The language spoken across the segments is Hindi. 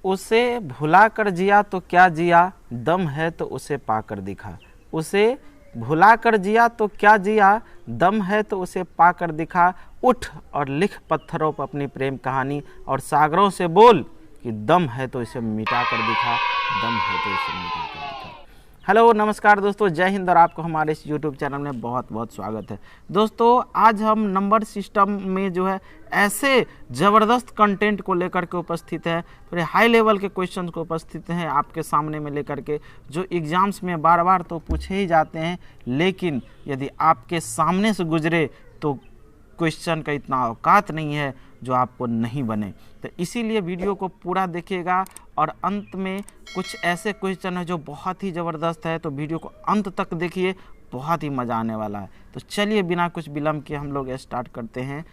उसे भुला कर जिया तो क्या जिया, दम है तो उसे पाकर दिखा। उसे भुला कर जिया तो क्या जिया, दम है तो उसे पाकर दिखा। उठ और लिख पत्थरों पर अपनी प्रेम कहानी, और सागरों से बोल कि दम है तो इसे मिटा कर दिखा, दम है तो इसे मिटा कर दिखा। हेलो नमस्कार दोस्तों, जय हिंद और आपको हमारे इस यूट्यूब चैनल में बहुत बहुत स्वागत है। दोस्तों आज हम नंबर सिस्टम में जो है ऐसे ज़बरदस्त कंटेंट को लेकर के उपस्थित है, थोड़े हाई लेवल के क्वेश्चन को उपस्थित हैं आपके सामने में लेकर के, जो एग्ज़ाम्स में बार बार तो पूछे ही जाते हैं, लेकिन यदि आपके सामने से गुजरे तो क्वेश्चन का इतना औकात नहीं है जो आपको नहीं बने। तो इसीलिए वीडियो को पूरा देखिएगा और अंत में कुछ ऐसे क्वेश्चन है जो बहुत ही ज़बरदस्त है, तो वीडियो को अंत तक देखिए, बहुत ही मज़ा आने वाला है। तो चलिए बिना कुछ विलम्ब के हम लोग स्टार्ट करते हैं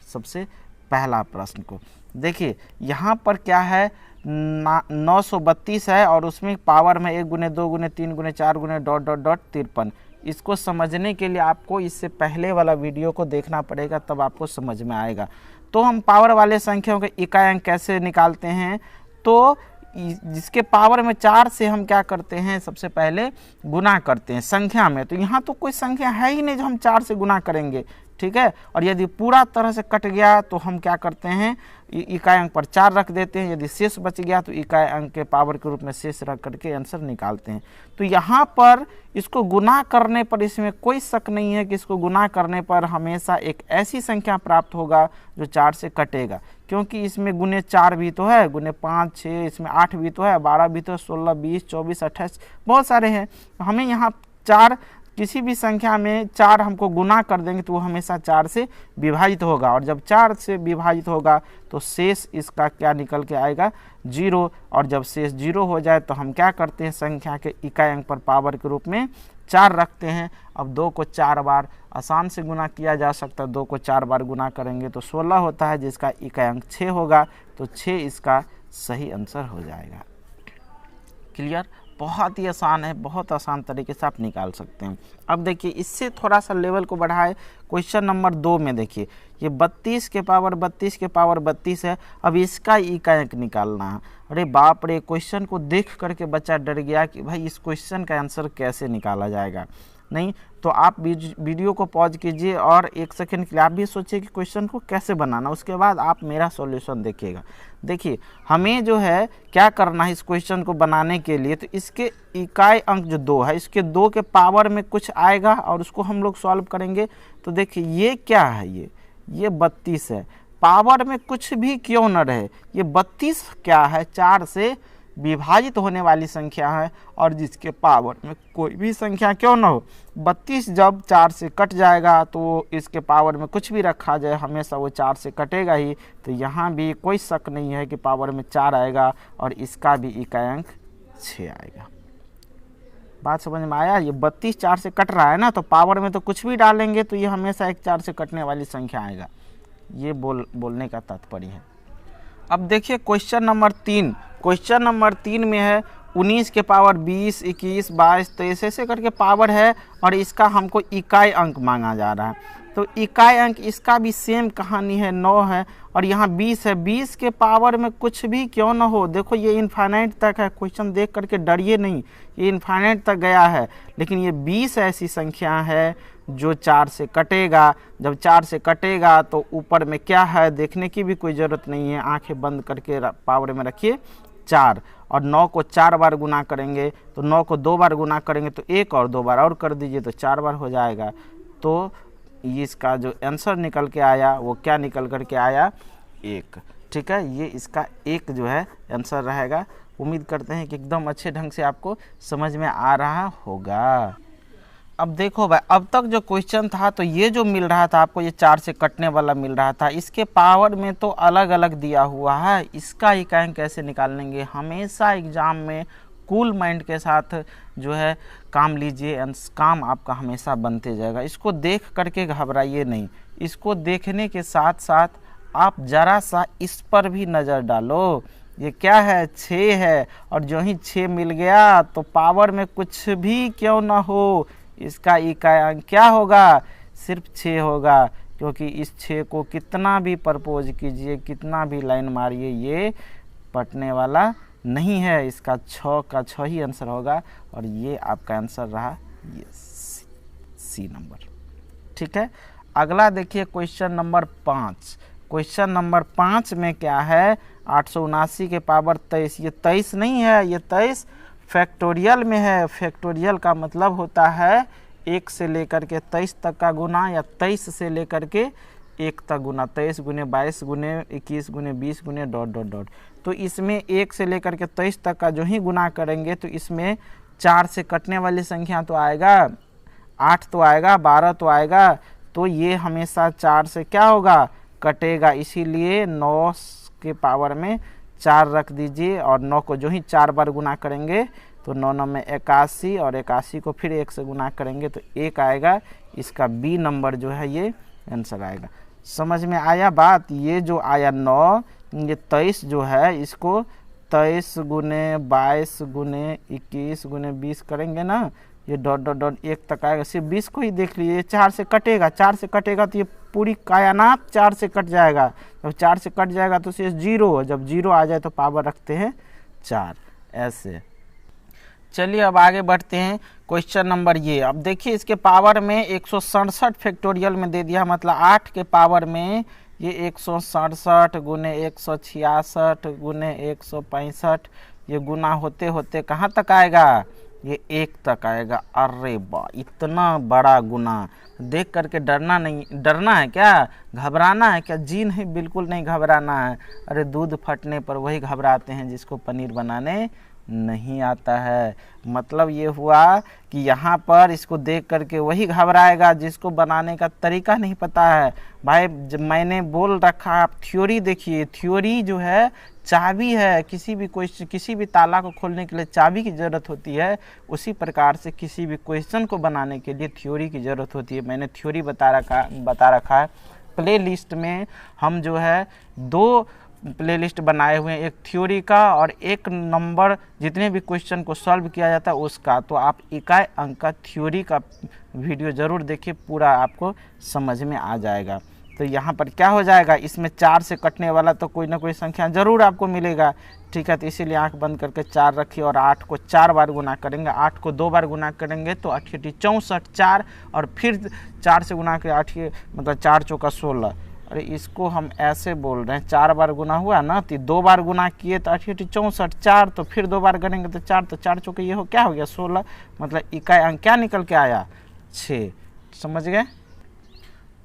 सबसे पहला प्रश्न को। देखिए यहाँ पर क्या है, 932 है और उसमें पावर में 1 गुने 2 गुने 3 गुने 4 गुने ... 53। इसको समझने के लिए आपको इससे पहले वाला वीडियो को देखना पड़ेगा, तब आपको समझ में आएगा। तो हम पावर वाले संख्याओं के इकाई अंक कैसे निकालते हैं, तो जिसके पावर में 4 से हम क्या करते हैं, सबसे पहले गुना करते हैं संख्या में। तो यहाँ तो कोई संख्या है ही नहीं जो हम 4 से गुना करेंगे, ठीक है। और यदि पूरा तरह से कट गया तो हम क्या करते हैं, इकाई अंक पर 4 रख देते हैं। यदि शेष बच गया तो इकाई अंक के पावर के रूप में शेष रख करके आंसर निकालते हैं। तो यहाँ पर इसको गुना करने पर इसमें कोई शक नहीं है कि इसको गुना करने पर हमेशा एक ऐसी संख्या प्राप्त होगा जो 4 से कटेगा, क्योंकि इसमें गुने 4 भी तो है, गुने 5 6, इसमें 8 भी तो है, 12 भी तो है, 16 20 24 28 बहुत सारे हैं। हमें यहाँ 4, किसी भी संख्या में 4 हमको गुना कर देंगे तो वो हमेशा 4 से विभाजित होगा, और जब 4 से विभाजित होगा तो शेष इसका क्या निकल के आएगा, 0। और जब शेष 0 हो जाए तो हम क्या करते हैं, संख्या के इकाई अंक पर पावर के रूप में 4 रखते हैं। अब 2 को 4 बार आसान से गुना किया जा सकता है, 2 को 4 बार गुना करेंगे तो 16 होता है, जिसका इकाई अंक 6 होगा, तो 6 इसका सही आंसर हो जाएगा। क्लियर, बहुत ही आसान है, बहुत आसान तरीके से आप निकाल सकते हैं। अब देखिए इससे थोड़ा सा लेवल को बढ़ाए, क्वेश्चन नंबर 2 में देखिए ये 32 के पावर 32 है। अब इसका इकाई अंक निकालना है। अरे बाप रे, क्वेश्चन को देख करके बच्चा डर गया कि भाई इस क्वेश्चन का आंसर कैसे निकाला जाएगा। नहीं तो आप वीडियो को पॉज कीजिए और 1 सेकंड के लिए आप भी सोचिए कि क्वेश्चन को कैसे बनाना, उसके बाद आप मेरा सॉल्यूशन देखिएगा। देखिए हमें जो है क्या करना है इस क्वेश्चन को बनाने के लिए, तो इसके इकाई अंक जो 2 है, इसके 2 के पावर में कुछ आएगा और उसको हम लोग सॉल्व करेंगे। तो देखिए ये क्या है, ये 32 है, पावर में कुछ भी क्यों न रहे, ये 32 क्या है, 4 से विभाजित होने वाली संख्या है, और जिसके पावर में कोई भी संख्या क्यों न हो, 32 जब 4 से कट जाएगा तो इसके पावर में कुछ भी रखा जाए हमेशा वो 4 से कटेगा ही। तो यहाँ भी कोई शक नहीं है कि पावर में 4 आएगा और इसका भी इकाई अंक 6 आएगा। बात समझ में आया, ये 32 4 से कट रहा है ना, तो पावर में तो कुछ भी डालेंगे तो ये हमेशा एक 4 से कटने वाली संख्या आएगा। ये बोलने का तात्पर्य है। अब देखिए क्वेश्चन नंबर 3, क्वेश्चन नंबर 3 में है 19 के पावर 20 21 22 23 ऐसे करके पावर है, और इसका हमको इकाई अंक मांगा जा रहा है। तो इकाई अंक इसका भी सेम कहानी है, 9 है, और यहाँ 20 है। 20 के पावर में कुछ भी क्यों ना हो, देखो ये इनफाइनाइट तक है, क्वेश्चन देख करके डरिए नहीं, ये इनफाइनाइट तक गया है, लेकिन ये 20 ऐसी संख्या है जो 4 से कटेगा। जब 4 से कटेगा तो ऊपर में क्या है देखने की भी कोई ज़रूरत नहीं है, आंखें बंद करके पावर में रखिए 4, और 9 को 4 बार गुना करेंगे, तो 9 को 2 बार गुना करेंगे तो 1 और 2 बार और कर दीजिए तो 4 बार हो जाएगा। तो इसका जो आंसर निकल के आया वो क्या निकल कर के आया, 1। ठीक है, ये इसका 1 जो है आंसर रहेगा। उम्मीद करते हैं कि एकदम अच्छे ढंग से आपको समझ में आ रहा होगा। अब देखो भाई, अब तक जो क्वेश्चन था तो ये जो मिल रहा था आपको, ये 4 से कटने वाला मिल रहा था, इसके पावर में तो अलग अलग दिया हुआ है, इसका इकाई अंक कैसे निकालेंगे। हमेशा एग्जाम में कूल माइंड के साथ जो है काम लीजिए, काम आपका हमेशा बनते जाएगा। इसको देख करके घबराइए नहीं, इसको देखने के साथ साथ आप ज़रा सा इस पर भी नज़र डालो। ये क्या है, 6 है, और जो ही 6 मिल गया तो पावर में कुछ भी क्यों ना हो, इसका इकाई अंक क्या होगा, सिर्फ 6 होगा, क्योंकि इस 6 को कितना भी प्रपोज कीजिए, कितना भी लाइन मारिए, ये पटने वाला नहीं है, इसका 6 का 6 ही आंसर होगा और ये आपका आंसर रहा ये सी नंबर। ठीक है, अगला देखिए क्वेश्चन नंबर 5। क्वेश्चन नंबर 5 में क्या है, 879 के पावर 23। ये 23 नहीं है, ये 23 फैक्टोरियल में है। फैक्टोरियल का मतलब होता है 1 से लेकर के 23 तक का गुना, या 23 से लेकर के 1 तक गुना, 23 गुने 22 गुने 21 गुने 20 गुने डॉट डॉट डॉट। तो इसमें 1 से लेकर के 23 तक का जो ही गुना करेंगे तो इसमें 4 से कटने वाली संख्या तो आएगा, 8 तो आएगा, 12 तो आएगा, तो ये हमेशा 4 से क्या होगा, कटेगा। इसीलिए 9 के पावर में 4 रख दीजिए और 9 को जो ही 4 बार गुना करेंगे तो 9 9 में 81 और 81 को फिर 1 से गुना करेंगे तो 1 आएगा। इसका बी नंबर जो है ये आंसर आएगा। समझ में आया बात। ये जो आया 9, ये 23 जो है इसको 23 गुने 22 गुने 21 गुने 20 करेंगे ना, ये डॉट डॉट डॉट 1 तक आएगा। सिर्फ 20 को ही देख लीजिए, 4 से कटेगा, 4 से कटेगा तो ये पूरी कायनात 4 से कट जाएगा। जब 4 से कट जाएगा तो सिर्फ 0, जब 0 आ जाए तो पावर रखते हैं 4, ऐसे। चलिए अब आगे बढ़ते हैं। क्वेश्चन नंबर ये, अब देखिए इसके पावर में 167 फैक्टोरियल में दे दिया, मतलब 8 के पावर में ये 167 गुने 166 गुने 165, ये गुना होते होते कहाँ तक आएगा, ये 1 तक आएगा। अरे वाह, इतना बड़ा गुना देख करके डरना नहीं, डरना है क्या, घबराना है क्या? जी नहीं, बिल्कुल नहीं घबराना है। अरे दूध फटने पर वही घबराते हैं जिसको पनीर बनाने नहीं आता है। मतलब ये हुआ कि यहाँ पर इसको देख करके वही घबराएगा जिसको बनाने का तरीका नहीं पता है। भाई जब मैंने बोल रखा, आप थ्योरी देखिए, थ्योरी जो है चाबी है। किसी भी ताला को खोलने के लिए चाबी की ज़रूरत होती है, उसी प्रकार से किसी भी क्वेश्चन को बनाने के लिए थ्योरी की ज़रूरत होती है। मैंने थ्योरी बता रखा है। प्ले लिस्ट में हम जो है 2 प्लेलिस्ट बनाए हुए हैं, एक थ्योरी का और एक नंबर जितने भी क्वेश्चन को सॉल्व किया जाता है उसका। तो आप इकाई अंक का थ्योरी का वीडियो ज़रूर देखिए, पूरा आपको समझ में आ जाएगा। तो यहाँ पर क्या हो जाएगा, इसमें 4 से कटने वाला तो कोई ना कोई संख्या ज़रूर आपको मिलेगा। ठीक है, तो इसीलिए आंख बंद करके 4 रखिए और 8 को 4 बार गुना करेंगे। 8 को 2 बार गुना करेंगे तो 8 × 64 4, और फिर 4 से गुना के 8 मतलब 4 चौका 16। अरे इसको हम ऐसे बोल रहे हैं, 4 बार गुना हुआ ना, तो 2 बार गुना किए तो 8 × 64 4, तो फिर 2 बार करेंगे तो 4, तो 4 चौके ये हो क्या हो गया 16। मतलब इकाई अंक क्या निकल के आया 6। समझ गए।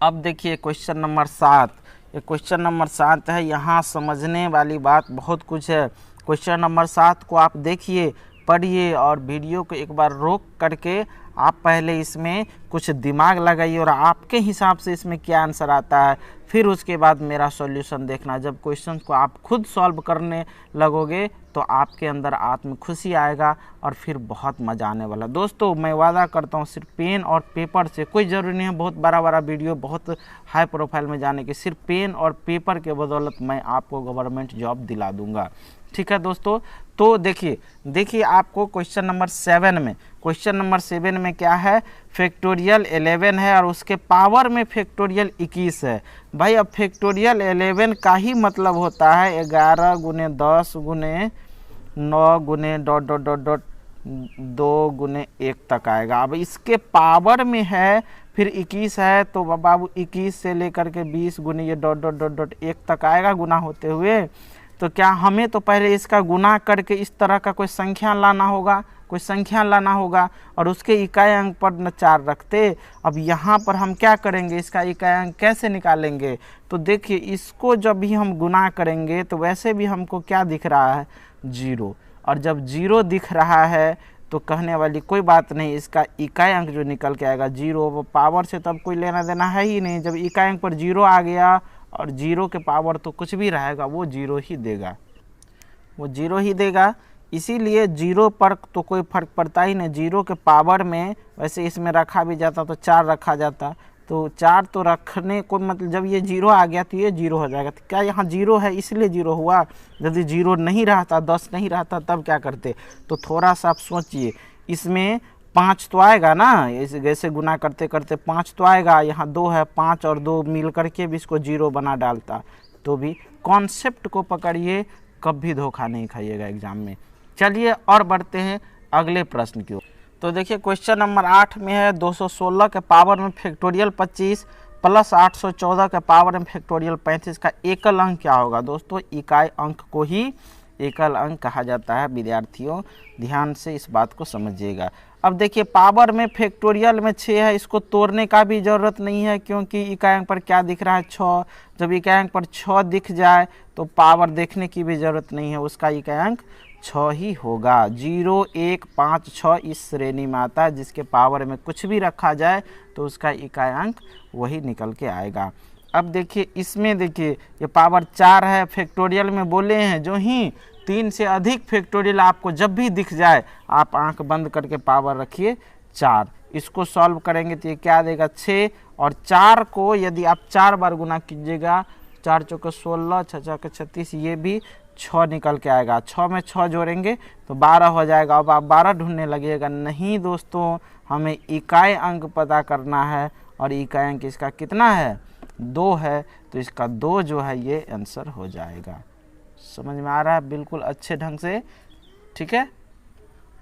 अब देखिए क्वेश्चन नंबर 7। ये क्वेश्चन नंबर 7 है, यहाँ समझने वाली बात बहुत कुछ है। क्वेश्चन नंबर 7 को आप देखिए, पढ़िए और वीडियो को एक बार रोक करके आप पहले इसमें कुछ दिमाग लगाइए और आपके हिसाब से इसमें क्या आंसर आता है, फिर उसके बाद मेरा सॉल्यूशन देखना। जब क्वेश्चन को आप खुद सॉल्व करने लगोगे तो आपके अंदर आत्म खुशी आएगा और फिर बहुत मज़ा आने वाला। दोस्तों मैं वादा करता हूँ, सिर्फ पेन और पेपर से, कोई ज़रूरी नहीं है बहुत बड़ा वीडियो, बहुत हाई प्रोफाइल में जाने की, सिर्फ पेन और पेपर के बदौलत मैं आपको गवर्नमेंट जॉब दिला दूँगा। ठीक है दोस्तों, तो देखिए आपको क्वेश्चन नंबर 7 में, क्वेश्चन नंबर 7 में क्या है, फैक्टोरियल 11 है और उसके पावर में फैक्टोरियल 21 है। भाई अब फैक्टोरियल 11 का ही मतलब होता है 11 गुने 10 गुने 9 गुने डॉट डॉट डॉट डॉट 2 गुने 1 तक आएगा। अब इसके पावर में है फिर 21 है, तो बाबू 21 से लेकर के 20 गुने ये डॉट डॉट डॉट डॉट 1 तक आएगा गुना होते हुए। तो क्या हमें तो पहले इसका गुना करके इस तरह का कोई संख्या लाना होगा, और उसके इकाई अंक पर न 4 रखते। अब यहाँ पर हम क्या करेंगे, इसका इकाई अंक कैसे निकालेंगे। तो देखिए इसको जब भी हम गुना करेंगे तो वैसे भी हमको क्या दिख रहा है 0, और जब 0 दिख रहा है तो कहने वाली कोई बात नहीं, इसका इकाई अंक जो निकल के आएगा 0। वो पावर से तब कोई लेना देना है ही नहीं। जब इकाई अंक पर 0 आ गया और 0 के पावर तो कुछ भी रहेगा वो 0 ही देगा, इसीलिए 0 पर तो कोई फर्क पड़ता ही नहीं। 0 के पावर में वैसे इसमें रखा भी जाता तो 4 रखा जाता, तो 4 तो रखने को मतलब जब ये 0 आ गया तो ये 0 हो जाएगा। तो क्या यहाँ 0 है इसलिए 0 हुआ? यदि 0 नहीं रहता, 10 नहीं रहता, तब क्या करते? तो थोड़ा सा आप सोचिए, इसमें 5 तो आएगा ना, जैसे गुना करते करते 5 तो आएगा, यहाँ 2 है, 5 और 2 मिल करके भी इसको 0 बना डालता। तो भी कॉन्सेप्ट को पकड़िए, कभी धोखा नहीं खाइएगा एग्जाम में। चलिए और बढ़ते हैं अगले प्रश्न की ओर। तो देखिए क्वेश्चन नंबर 8 में है 216 के पावर में फैक्टोरियल 25 प्लस 814 के पावर में फैक्टोरियल 35 का एकल अंक क्या होगा। दोस्तों इकाई अंक को ही एकल अंक कहा जाता है। विद्यार्थियों ध्यान से इस बात को समझिएगा। अब देखिए पावर में फैक्टोरियल में 6 है, इसको तोड़ने का भी ज़रूरत नहीं है क्योंकि इकाई अंक पर क्या दिख रहा है 6। जब इकाई अंक पर 6 दिख जाए तो पावर देखने की भी ज़रूरत नहीं है, उसका इकाई अंक 6 ही होगा। 0 1 5 6 इस श्रेणी में आता है, जिसके पावर में कुछ भी रखा जाए तो उसका इकाई अंक वही निकल के आएगा। अब देखिए इसमें देखिए ये पावर 4 है, फैक्टोरियल में बोले हैं जो ही 3 से अधिक फैक्टोरियल आपको जब भी दिख जाए आप आंख बंद करके पावर रखिए 4। इसको सॉल्व करेंगे तो ये क्या देगा 6, और 4 को यदि आप 4 बार गुना कीजिएगा 4 चौके 16 6 चौके 36 ये भी 6 निकल के आएगा। 6 में 6 जोड़ेंगे तो 12 हो जाएगा। अब आप 12 ढूंढने लगिएगा, नहीं दोस्तों हमें इकाई अंक पता करना है और इकाई अंक इसका कितना है 2 है, तो इसका 2 जो है ये आंसर हो जाएगा। समझ में आ रहा है बिल्कुल अच्छे ढंग से, ठीक है।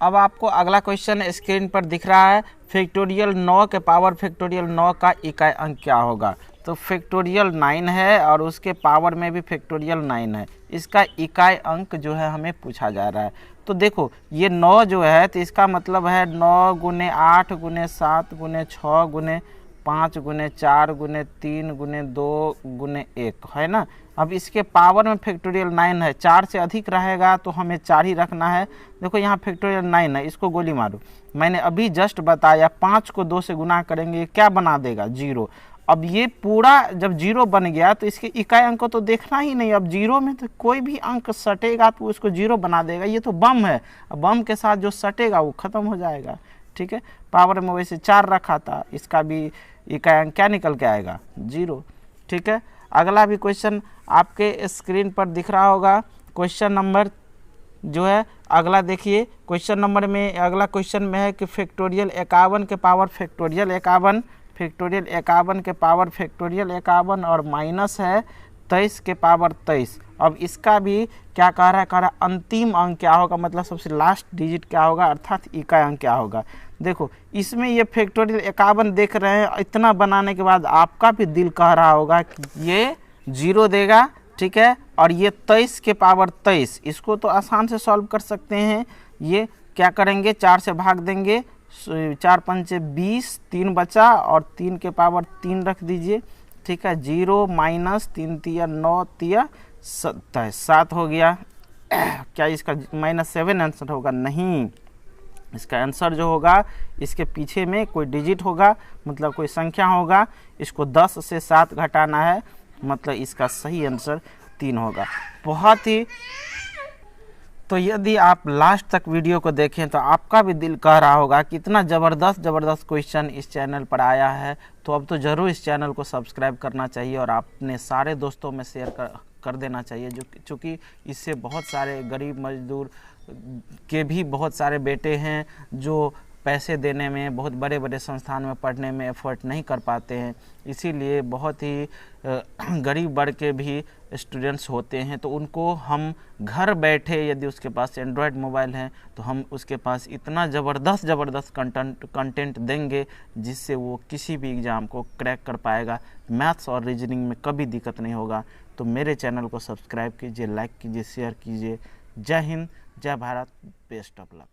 अब आपको अगला क्वेश्चन स्क्रीन पर दिख रहा है फैक्टोरियल 9 के पावर फैक्टोरियल 9 का इकाई अंक क्या होगा। तो फैक्टोरियल 9 है और उसके पावर में भी फैक्टोरियल 9 है, इसका इकाई अंक जो है हमें पूछा जा रहा है। तो देखो ये 9 जो है तो इसका मतलब है 9 गुने 8 गुने 7 गुने 6 गुने 5 गुने 4 गुने 3 गुने 2 गुने 1 है ना। अब इसके पावर में फैक्टोरियल 9 है, 4 से अधिक रहेगा तो हमें 4 ही रखना है। देखो यहाँ फैक्टोरियल 9 है, इसको गोली मारो। मैंने अभी जस्ट बताया 5 को 2 से गुना करेंगे क्या बना देगा 0। अब ये पूरा जब 0 बन गया तो इसके इकाई अंक को तो देखना ही नहीं। अब 0 में तो कोई भी अंक सटेगा तो उसको 0 बना देगा, ये तो बम है। अब बम के साथ जो सटेगा वो ख़त्म हो जाएगा, ठीक है। पावर में वैसे 4 रखा था, इसका भी इकाई अंक क्या निकल के आएगा 0, ठीक है। अगला भी क्वेश्चन आपके स्क्रीन पर दिख रहा होगा। क्वेश्चन नंबर जो है अगला देखिए, क्वेश्चन नंबर में अगला क्वेश्चन में है कि फैक्टोरियल 51 के पावर फैक्टोरियल 51 फैक्टोरियल 51 के पावर फैक्टोरियल 51 और माइनस है 23 के पावर 23। अब इसका भी क्या कह रहा है अंतिम अंक क्या होगा, मतलब सबसे लास्ट डिजिट क्या होगा अर्थात इकाई अंक क्या होगा। देखो इसमें ये फैक्टोरियल 51 देख रहे हैं, इतना बनाने के बाद आपका भी दिल कह रहा होगा कि ये 0 देगा, ठीक है। और ये 23 के पावर 23, इसको तो आसान से सॉल्व कर सकते हैं। ये क्या करेंगे 4 से भाग देंगे, 4 पंचे 20, 3 बचा और 3 के पावर 3 रख दीजिए, ठीक है। 0 माइनस 3 तिया 9 तिया 27 7 हो गया। क्या इसका -7 आंसर होगा? नहीं, इसका आंसर जो होगा इसके पीछे में कोई डिजिट होगा, मतलब कोई संख्या होगा। इसको 10 से 7 घटाना है, मतलब इसका सही आंसर 3 होगा। बहुत ही तो यदि आप लास्ट तक वीडियो को देखें तो आपका भी दिल कह रहा होगा कि इतना ज़बरदस्त क्वेश्चन इस चैनल पर आया है, तो अब तो ज़रूर इस चैनल को सब्सक्राइब करना चाहिए और अपने सारे दोस्तों में शेयर कर देना चाहिए। जो चूँकि इससे बहुत सारे गरीब मजदूर के भी बहुत सारे बेटे हैं जो पैसे देने में, बहुत बड़े बड़े संस्थान में पढ़ने में एफर्ट नहीं कर पाते हैं, इसीलिए बहुत ही गरीब वर्ग के भी स्टूडेंट्स होते हैं। तो उनको हम घर बैठे यदि उसके पास एंड्रॉयड मोबाइल है तो हम उसके पास इतना ज़बरदस्त कंटेंट देंगे जिससे वो किसी भी एग्ज़ाम को क्रैक कर पाएगा। मैथ्स और रीजनिंग में कभी दिक्कत नहीं होगा। तो मेरे चैनल को सब्सक्राइब कीजिए, लाइक कीजिए, शेयर कीजिए। जय हिंद, जय भारत, बेस्ट ऑफ लक।